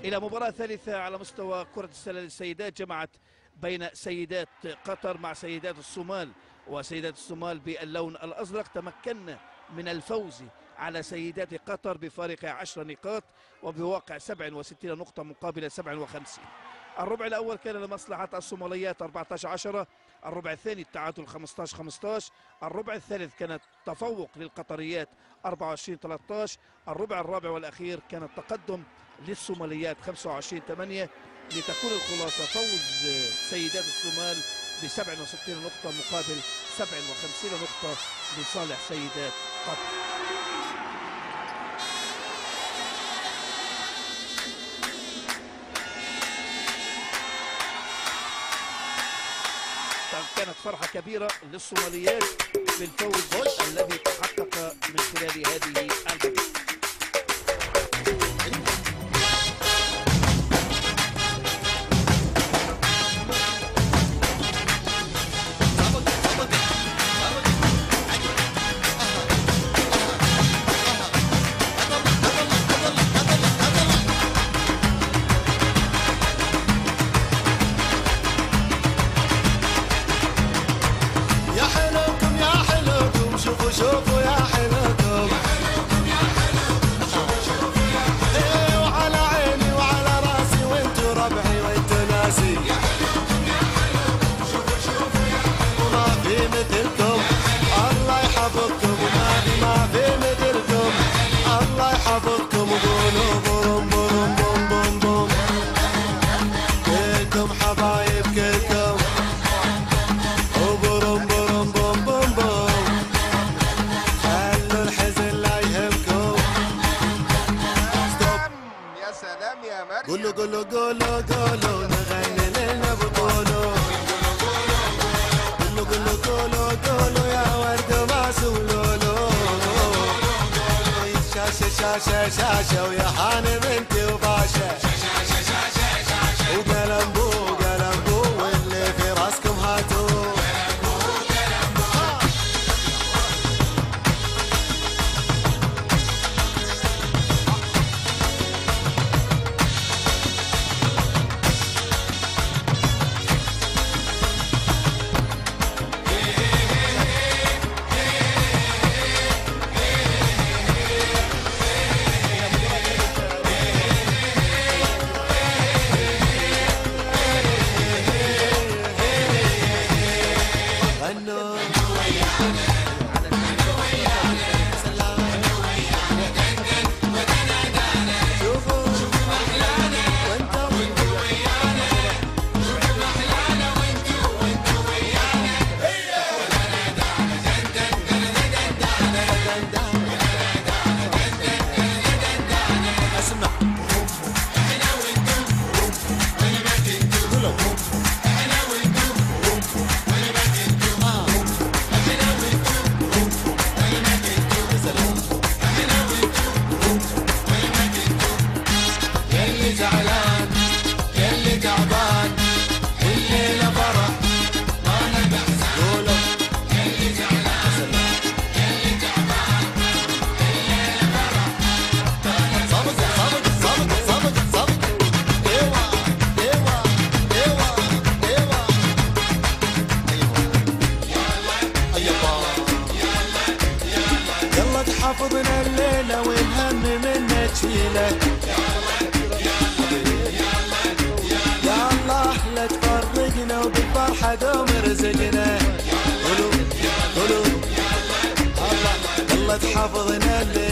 إلى مباراة ثالثة على مستوى كرة السلة للسيدات، جمعت بين سيدات قطر مع سيدات الصومال، وسيدات الصومال باللون الأزرق تمكن من الفوز على سيدات قطر بفارق 10 نقاط وبواقع 67 نقطة مقابل 57. الربع الأول كان لمصلحة الصوماليات 14-10، الربع الثاني التعادل 15-15، الربع الثالث كانت تفوق للقطريات 24-13، الربع الرابع والأخير كان التقدم للصوماليات 25-8، لتكون الخلاصة فوز سيدات الصومال ب 67 نقطة مقابل 57 نقطة لصالح سيدات قطر. كانت فرحة كبيرة للصوماليات بالفوز الذي تحقق من خلال هذه البطولة. شوفوا يا حلوكم ايه، وعلى عيني وعلى راسي وانتو ربعي وانتو ناسي، وما في مثلكم الله يحفظكم، ما في مثلكم الله يحفظكم، وقولوا بوم بوم بوم بوم بوم، كلكم حبايب كلكم، وبوم بوم بوم بوم بوم، قولوا قولوا قولوا قولوا نغني لنا بطولو، قولوا قولوا قولوا قولوا يا ورد ما سولولو، شاشة شاشة شاشة ويا حانم انتي وباشا، وقلم بو قلم بو واللي في راسكم هاتو. حافظنا الليلة والهم منا تشيله، يا الله لا تفرقنا وبالفرحة دوم رزقنا، قولوا قولوا الله تحافظنا الليلة.